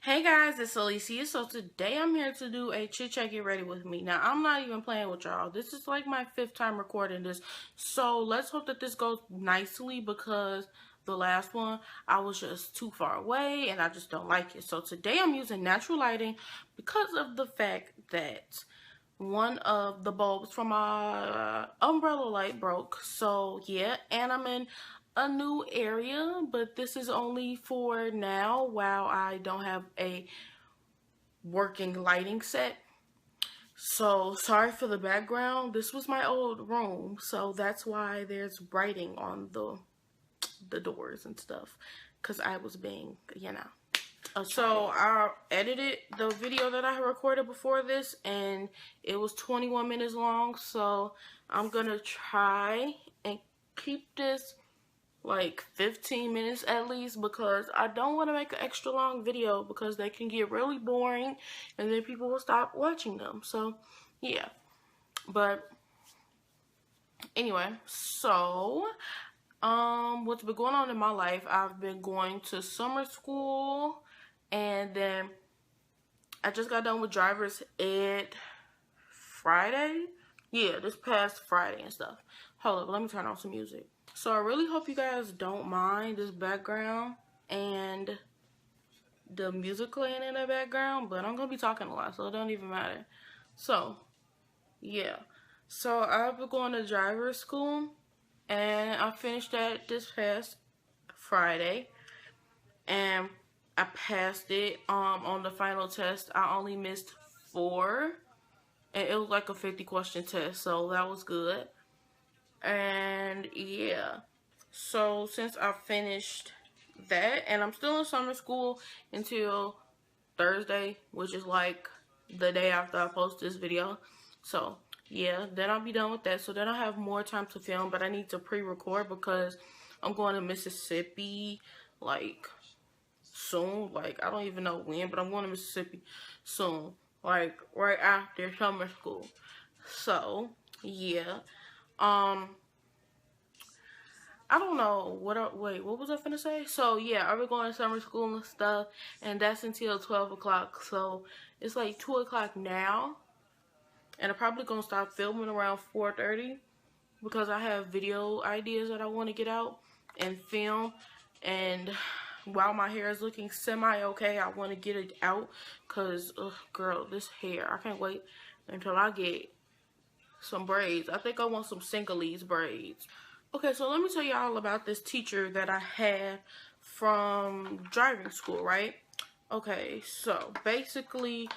Hey guys, it's Alicia. So today I'm here to do a chit chat get ready with me. Now I'm not even playing with y'all. This is like my 5th time recording this. So let's hope that this goes nicely because the last one I was just too far away and I just don't like it. So today I'm using natural lighting because of the fact that one of the bulbs from my umbrella light broke. So yeah, and I'm in a new area, but this is only for now while I don't have a working lighting set. So sorry for the background. This was my old room, so that's why there's writing on the doors and stuff, because I was being, So I edited the video that I recorded before this, and it was 21 minutes long. So I'm gonna try and keep this like 15 minutes at least, because I don't want to make an extra long video because they can get really boring and then people will stop watching them. So yeah, but anyway, so what's been going on in my life, I've been going to summer school, and then I just got done with driver's ed Friday. Yeah, this past Friday and stuff. Hold up, let me turn on some music. So I really hope you guys don't mind this background and the music playing in the background, but I'm gonna be talking a lot, so it don't even matter. So yeah, so I've been going to driver's school, and I finished that this past Friday, and I passed it. On the final test, I only missed 4, and it was like a 50 question test, so that was good. And yeah, so since I finished that, and I'm still in summer school until Thursday, which is like the day after I post this video. So yeah, then I'll be done with that. So then I have more time to film, but I need to pre-record because I'm going to Mississippi like soon. Like I don't even know when, but I'm going to Mississippi soon, like right after summer school. So yeah, I don't know what what was I finna say? So yeah, I've been going to summer school and stuff, and that's until 12 o'clock. So it's like 2 o'clock now, and I'm probably gonna stop filming around 4:30 because I have video ideas that I want to get out and film. And while my hair is looking semi-okay, I want to get it out because, girl, this hair, I can't wait until I get some braids. I think I want some Singhalese braids. Okay, so let me tell y'all about this teacher that I had from driving school, right? Okay, so basically,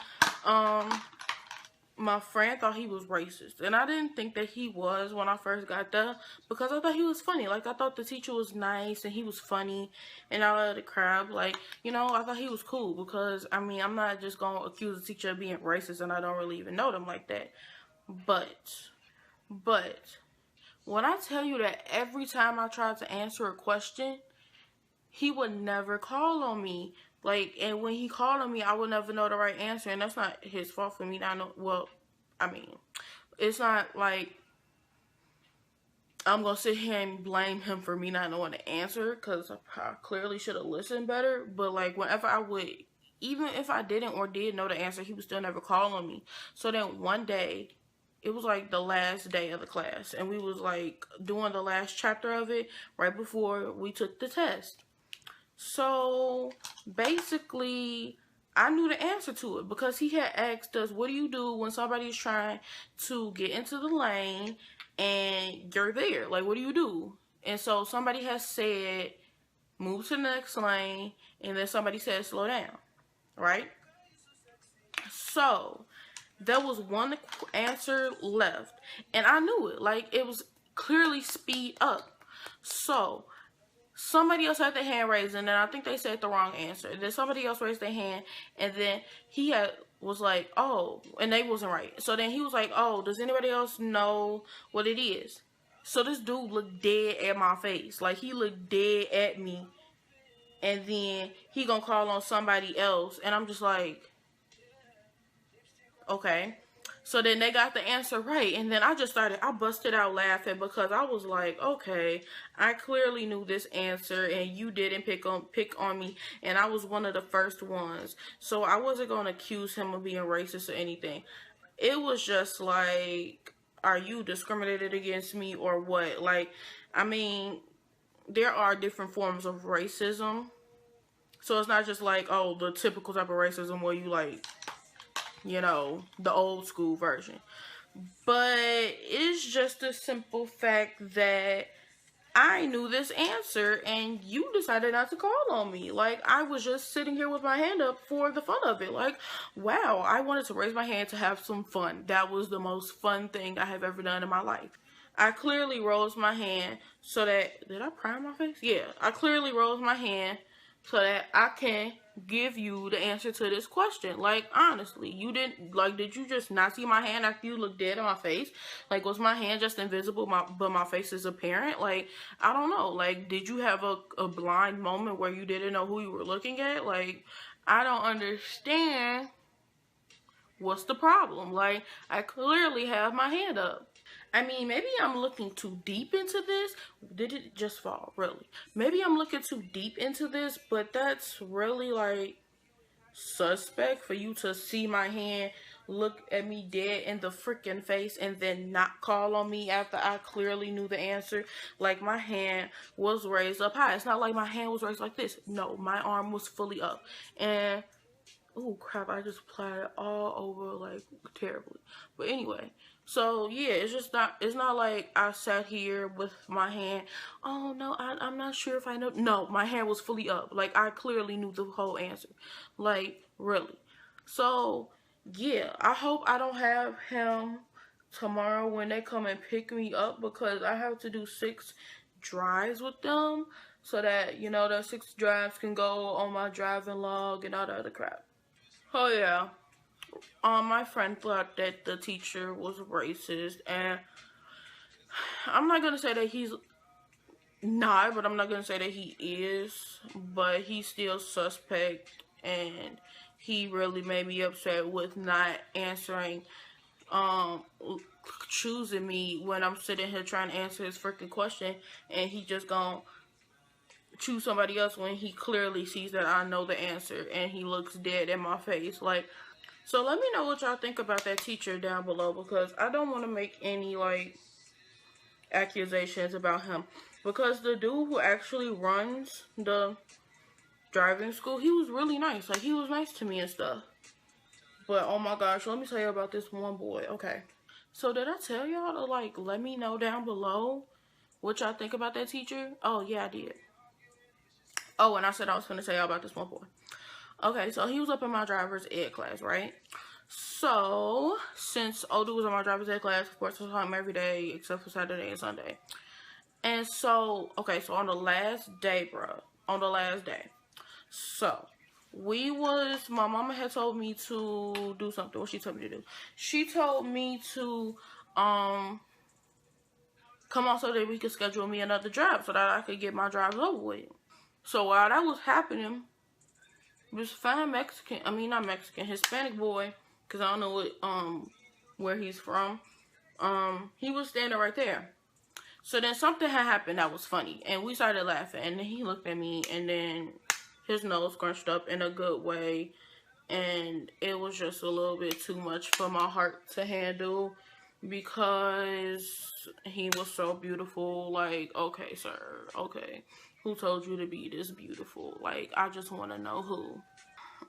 my friend thought he was racist, and I didn't think that he was when I first got there because I thought he was funny. Like, I thought the teacher was nice and he was funny and all of the crap. Like, you know, I thought he was cool because, I mean, I'm not just going to accuse the teacher of being racist and I don't really even know them like that. But when I tell you that every time I tried to answer a question, he would never call on me. Like, and when he called on me, I would never know the right answer. And that's not his fault for me not know. Well, I mean, it's not like I'm going to sit here and blame him for me not knowing the answer, because I clearly should have listened better. But, like, whenever I would, even if I didn't or did know the answer, he would still never call on me. So then one day, it was like the last day of the class, and we was like doing the last chapter of it right before we took the test. So basically, I knew the answer to it because he had asked us, what do you do when somebody's trying to get into the lane and you're there? Like, what do you do? And so somebody has said, move to the next lane, and then somebody said, slow down, right? So there was one answer left, and I knew it. Like, it was clearly speed up. So somebody else had their hand raised, and then I think they said the wrong answer. And then somebody else raised their hand, and then he was like, oh, and they wasn't right. So then he was like, oh, does anybody else know what it is? So this dude looked dead at my face. Like, he looked dead at me, and then he gonna call on somebody else, and I'm just like, okay. So then they got the answer right, and then I busted out laughing because I was like, okay, I clearly knew this answer, and you didn't pick on me, and I was one of the first ones. So I wasn't gonna accuse him of being racist or anything. It was just like, are you discriminated against me or what? Like, I mean, there are different forms of racism. So it's not just like, oh, the typical type of racism where you like, you know, the old school version. But it's just a simple fact that I knew this answer and you decided not to call on me. Like, I was just sitting here with my hand up for the fun of it. Like, wow, I wanted to raise my hand to have some fun. That was the most fun thing I have ever done in my life. I clearly rose my hand so that, did I prime my face? Yeah, I clearly rose my hand so that I can give you the answer to this question. Like, honestly, you didn't, like, did you just not see my hand after you looked dead in my face? Like, was my hand just invisible, but my face is apparent? Like, I don't know. Like, did you have a blind moment where you didn't know who you were looking at? Like, I don't understand. What's the problem? Like, I clearly have my hand up. I mean, maybe I'm looking too deep into this. Did it just fall? Really? Maybe I'm looking too deep into this, but that's really, like, suspect for you to see my hand, look at me dead in the freaking face, and then not call on me after I clearly knew the answer. Like, my hand was raised up high. It's not like my hand was raised like this. No, my arm was fully up. And, oh crap, I just applied it all over, like, terribly. But anyway, so yeah, it's not like I sat here with my hand, oh no, I'm not sure if I know. No, my hand was fully up. Like, I clearly knew the whole answer. Like, really. So yeah, I hope I don't have him tomorrow when they come and pick me up, because I have to do 6 drives with them so that, you know, the 6 drives can go on my driving log and all that other crap. Oh yeah. My friend thought that the teacher was racist, and I'm not gonna say that he's not, but I'm not gonna say that he is, but he's still suspect, and he really made me upset with not answering, choosing me when I'm sitting here trying to answer his freaking question, and he just gonna choose somebody else when he clearly sees that I know the answer, and he looks dead in my face. Like, so let me know what y'all think about that teacher down below, because I don't want to make any, like, accusations about him. Because the dude who actually runs the driving school, he was really nice. Like, he was nice to me and stuff. But, oh my gosh, let me tell you about this one boy. Okay. So, did I tell y'all to, like, let me know down below what y'all think about that teacher? Oh, yeah, I did. Oh, and I said I was going to tell y'all about this one boy. Okay, so he was up in my driver's ed class, right? So, since Odu was in my driver's ed class, of course, I saw him every day except for Saturday and Sunday. And so, okay, so on the last day, bro, so my mama had told me to do something. What she told me to do? She told me to, come on so that we could schedule me another drive so that I could get my drives over with. So while that was happening, this fine Hispanic boy, because I don't know what, where he's from, he was standing right there. So then something had happened that was funny, and we started laughing, and then he looked at me, and then his nose scrunched up in a good way, and it was just a little bit too much for my heart to handle, because he was so beautiful. Like, okay, sir, okay, who told you to be this beautiful? Like, I just want to know who.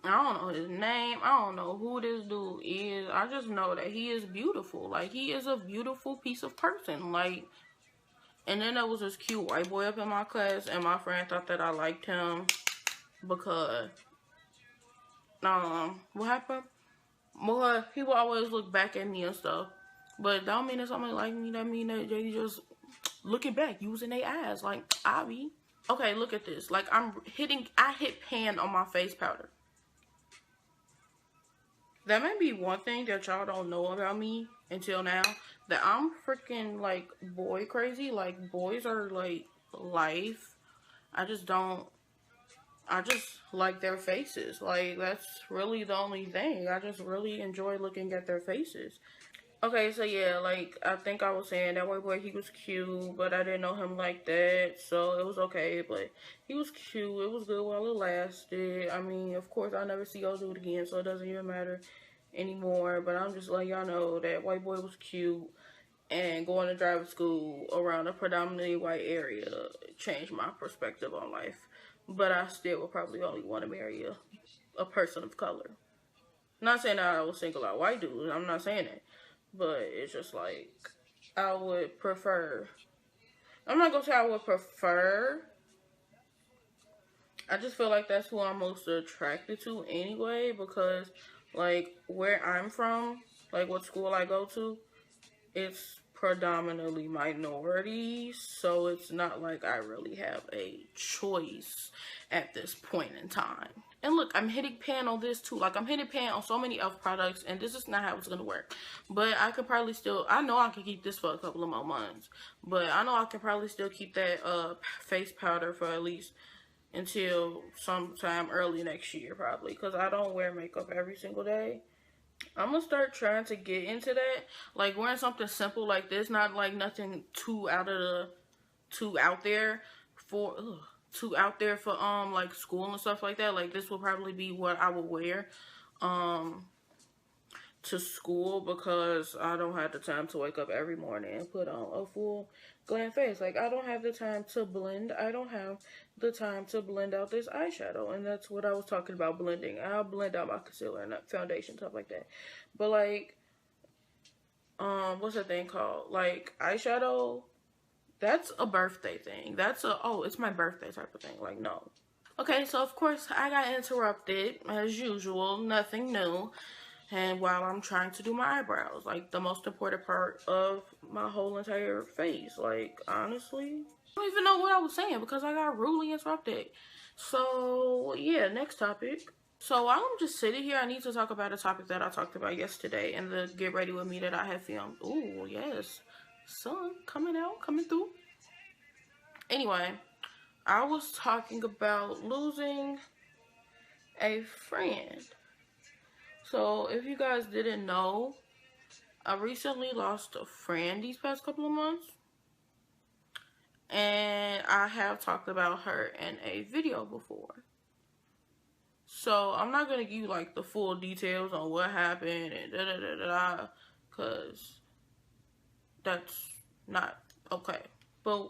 I don't know his name. I don't know who this dude is. I just know that he is beautiful. Like, he is a beautiful piece of person. Like, and then there was this cute white boy up in my class, and my friend thought that I liked him because, what happened? Well, he would always look back at me and stuff. But that don't mean that somebody like me. That mean that they just looking back, using their eyes. Like, I be. Okay, look at this. Like, I hit pan on my face powder. That may be one thing that y'all don't know about me until now. That I'm freaking, like, boy crazy. Like, boys are, like, life. I just like their faces. Like, that's really the only thing. I just really enjoy looking at their faces. Okay, so yeah, like, I think I was saying that white boy, he was cute, but I didn't know him like that, so it was okay, but he was cute. It was good while it lasted. I mean, of course, I'll never see y'all do it again, so it doesn't even matter anymore, but I'm just letting y'all know that white boy was cute, and going to driving school around a predominantly white area changed my perspective on life, but I still would probably only want to marry a person of color. Not saying that I would single out white dudes, I'm not saying that. But it's just like, I would prefer. I'm not gonna say I would prefer. I just feel like that's who I'm most attracted to anyway, because, like, where I'm from, like, what school I go to, it's predominantly minorities, so it's not like I really have a choice at this point in time. And look, I'm hitting pan on this too. Like, I'm hitting pan on so many e.l.f. products, and this is not how it's gonna work. But I could probably still, I know I can keep this for a couple of more months. But I know I can probably still keep that face powder for at least until sometime early next year, probably. Because I don't wear makeup every single day. I'm gonna start trying to get into that. Like, wearing something simple like this, not like nothing too out there for like school and stuff like that. Like, this will probably be what I would wear to school, because I don't have the time to wake up every morning and put on a full glam face. Like, I don't have the time to blend. I don't have the time to blend out this eyeshadow, and that's what I was talking about, blending. I'll blend out my concealer and foundation, stuff like that. But like, what's that thing called? Like, eyeshadow, that's a birthday thing. That's a, oh, it's my birthday type of thing. Like, no. Okay, so of course I got interrupted as usual. Nothing new. And while I'm trying to do my eyebrows, like, the most important part of my whole entire face. Like, honestly, I don't even know what I was saying because I got rudely interrupted. So yeah, next topic. So while I'm just sitting here, I need to talk about a topic that I talked about yesterday and the Get Ready With Me that I had filmed. Ooh, yes. Sun coming out, coming through. Anyway, I was talking about losing a friend. So if you guys didn't know, I recently lost a friend these past couple of months. And I have talked about her in a video before. So I'm not going to give you like the full details on what happened and da-da-da-da-da, because that's not okay. But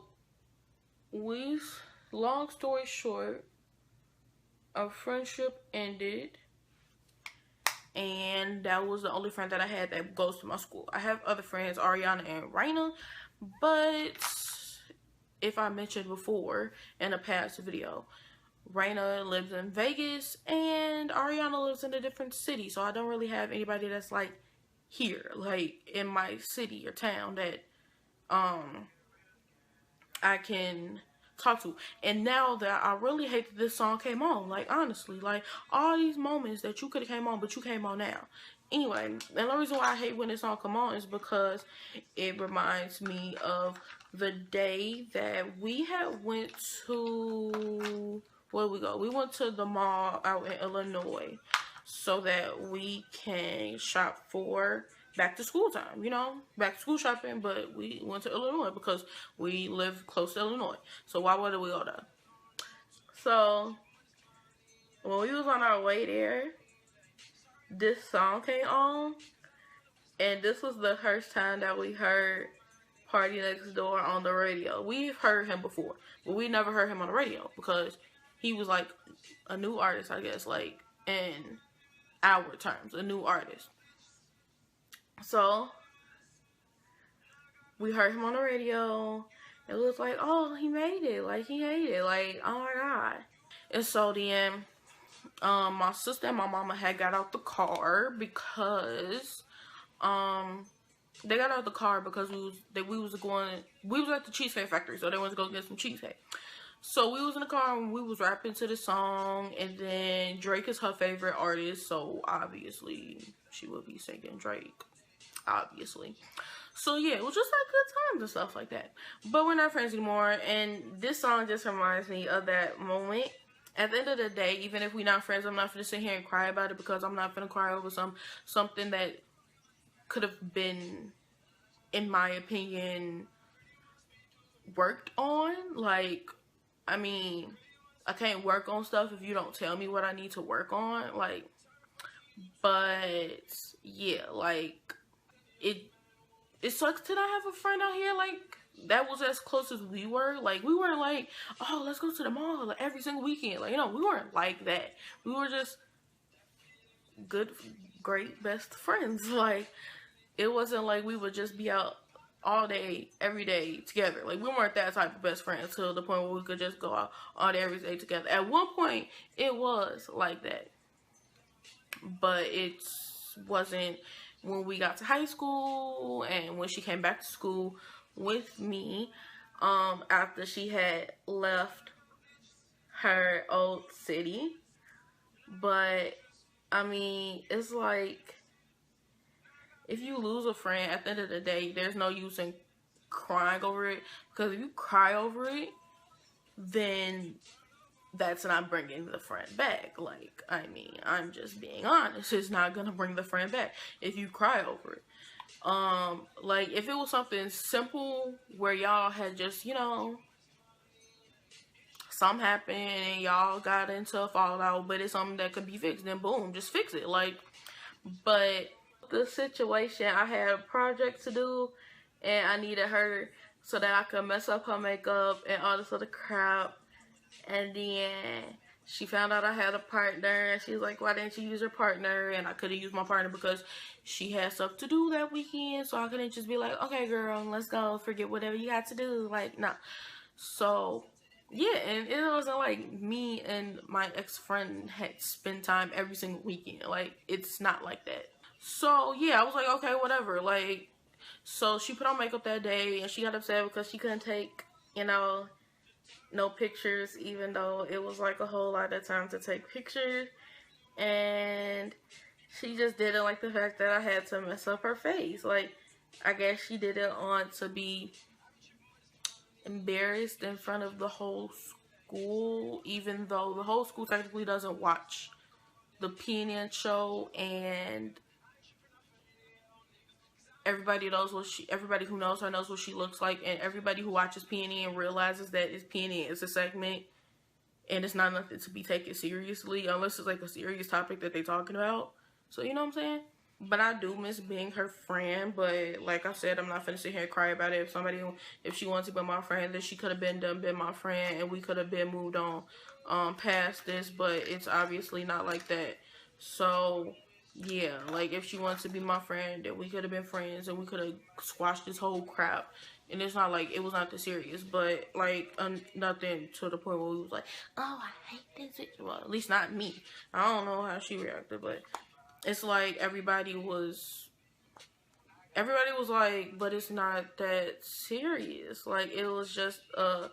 long story short, our friendship ended. And that was the only friend that I had that goes to my school. I have other friends, Ariana and Raina, but if I mentioned before in a past video, Raina lives in Vegas and Ariana lives in a different city, so I don't really have anybody that's like here, like in my city or town that I can talk to. And now that I really hate that this song came on, like, honestly, like, all these moments that you could have came on, but you came on now. Anyway, and the reason why I hate when this song come on is because it reminds me of the day that we had went to, where did we go? We went to the mall out in Illinois so that we can shop for back to school time, you know, back to school shopping, but we went to Illinois because we live close to Illinois. So why would we go there? So when we was on our way there, this song came on, and this was the first time that we heard Party Next Door on the radio. We've heard him before, but we never heard him on the radio because he was like a new artist, I guess, like in our terms, a new artist. So we heard him on the radio. It was like, oh, he made it. Like, he made it. Like, oh my God. And so then, my sister and my mama had got out the car because, they got out the car because we was at the Cheesecake Factory, so they wanted to go get some cheesecake. So we was in the car and we was rapping to the song, and then Drake is her favorite artist, so obviously she would be singing Drake. Obviously. So yeah, it was just like good times and stuff like that. But we're not friends anymore, and this song just reminds me of that moment. At the end of the day, even if we're not friends, I'm not gonna sit here and cry about it, because I'm not gonna cry over something that could have been, in my opinion, worked on. Like, I mean, I can't work on stuff if you don't tell me what I need to work on. Like, but yeah, like, it sucks to not have a friend out here like that was as close as we were. Like, we weren't like, oh, let's go to the mall like every single weekend. Like, you know, we weren't like that. We were just good, great, best friends. Like, it wasn't like we would just be out all day, every day together. Like, we weren't that type of best friends to the point where we could just go out all day, every day together. At one point, it was like that. But it wasn't when we got to high school and when she came back to school with me, after she had left her old city. But, I mean, it's like, if you lose a friend, at the end of the day, there's no use in crying over it. Because if you cry over it, then that's not bringing the friend back. Like, I mean, I'm just being honest. It's not going to bring the friend back if you cry over it. Like, if it was something simple where y'all had just, you know, something happened and y'all got into a fallout, but it's something that could be fixed, then boom, just fix it. Like, but the situation, I had a project to do and I needed her so that I could mess up her makeup and all this other crap. And then she found out I had a partner and she was like, why didn't you use your partner? And I could have used my partner because she had stuff to do that weekend, so I couldn't just be like, okay girl, let's go, forget whatever you had to do. Like, no. So yeah, and it wasn't like me and my ex-friend had spent time every single weekend. Like, it's not like that. So yeah, I was like, okay, whatever. Like, so she put on makeup that day and she got upset because she couldn't take, you know, no pictures, even though it was like a whole lot of time to take pictures. And she just didn't like the fact that I had to mess up her face. Like, I guess she didn't want to be embarrassed in front of the whole school, even though the whole school technically doesn't watch the PNN show, and everybody who knows her knows what she looks like, and everybody who watches PNN realizes that PNN is a segment and it's not nothing to be taken seriously unless it's like a serious topic that they're talking about. So, you know what I'm saying? But I do miss being her friend. But like I said, I'm not finna sit here and cry about it. If she wants to be my friend, then she could have been my friend, and we could have been moved on past this. But it's obviously not like that. So yeah, like, if she wants to be my friend, then we could have been friends and we could have squashed this whole crap. And it's not like, it was not that serious, but like, nothing to the point where we was like, oh, I hate this. Well, at least not me. I don't know how she reacted, but it's like everybody was like, but it's not that serious. Like, it was just a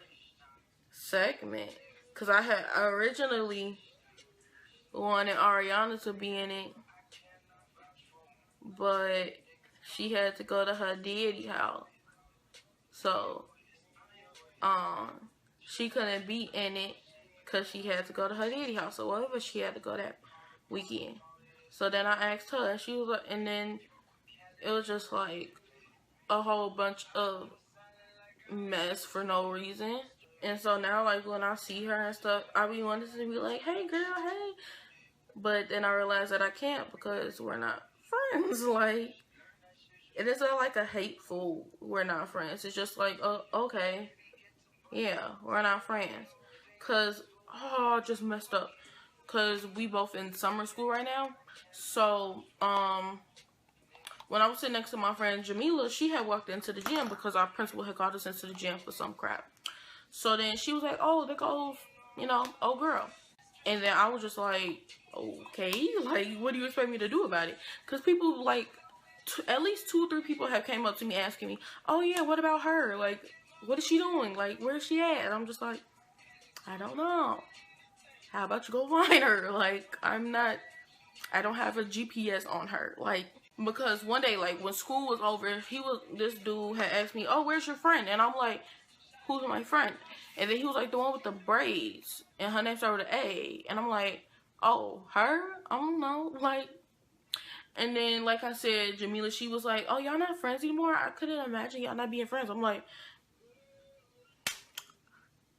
segment. Because I had originally wanted Ariana to be in it, but she had to go to her daddy house. So, she couldn't be in it because she had to go to her daddy house. So, whatever, she had to go that weekend. So, then I asked her, and she was like, and then it was just like a whole bunch of mess for no reason. And so now, like, when I see her and stuff, I be wanting to be like, hey, girl, hey. But then I realized that I can't because we're not friends. Like, it isn't like a hateful, we're not friends. It's just like, oh, okay, yeah, we're not friends. Because, oh, I just messed up. Because we both in summer school right now. So, when I was sitting next to my friend Jamila, she had walked into the gym because our principal had called us into the gym for some crap. So then she was like, oh, there goes, you know, old girl. And then I was just like, okay, like, what do you expect me to do about it? Because people, like, at least 2 or 3 people have came up to me asking me, oh yeah, what about her? Like, what is she doing? Like, where is she at? And I'm just like, I don't know. How about you go find her? Like, I don't have a GPS on her. Like, because one day, like, when school was over, this dude had asked me, oh, where's your friend? And I'm like, who's my friend? And then he was like, the one with the braids, and her name started with an A. And I'm like, oh, her? I don't know. Like, And then, like I said, Jamila, she was like, oh, y'all not friends anymore? I couldn't imagine y'all not being friends. I'm like,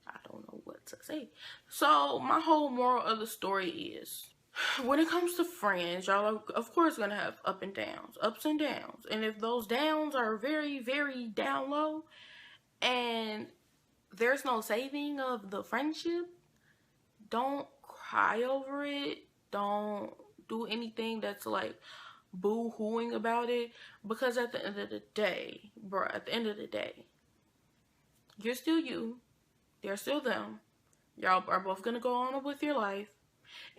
I don't know what to say. So my whole moral of the story is, when it comes to friends, y'all are, of course, going to have ups and downs. And if those downs are very, very down low and there's no saving of the friendship, don't cry over it. Don't do anything that's like boo-hooing about it, because at the end of the day, bro, at the end of the day, you're still you, they're still them. Y'all are both gonna go on with your life,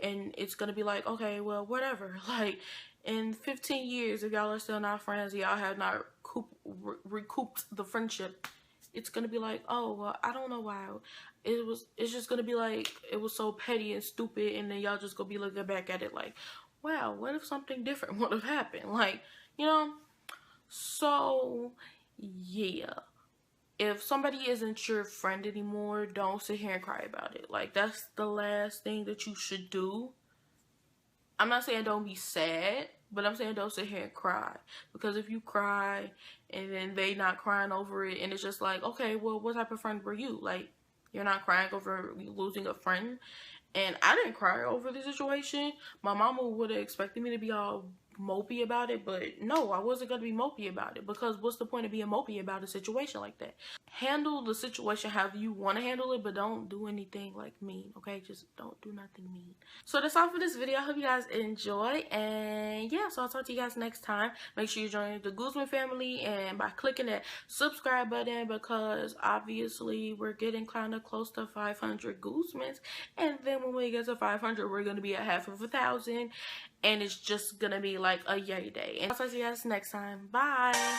and it's gonna be like, okay, well, whatever. Like, in 15 years, if y'all are still not friends, y'all have not recouped the friendship, it's gonna be like, oh, well, I don't know why. It's just gonna be like, it was so petty and stupid, and then y'all just gonna be looking back at it like, wow, what if something different would have happened? Like, you know? So, yeah. If somebody isn't your friend anymore, don't sit here and cry about it. Like, that's the last thing that you should do. I'm not saying don't be sad, but I'm saying don't sit here and cry. Because if you cry and then they not crying over it, and it's just like, okay, well, what type of friend were you? Like, you're not crying over losing a friend. And I didn't cry over the situation. My mama would have expected me to be all mopey about it, but no, I wasn't going to be mopey about it, because what's the point of being mopey about a situation like that? Handle the situation however you want to handle it, but don't do anything like mean, okay? Just don't do nothing mean. So that's all for this video. I hope you guys enjoy, and yeah, so I'll talk to you guys next time. Make sure you join the Guzman family, and by clicking that subscribe button, because obviously we're getting kind of close to 500 Guzmans, and then when we get to 500, we're going to be at half of 1,000, and it's just going to be like a yay day. And I'll talk to you guys next time. Bye!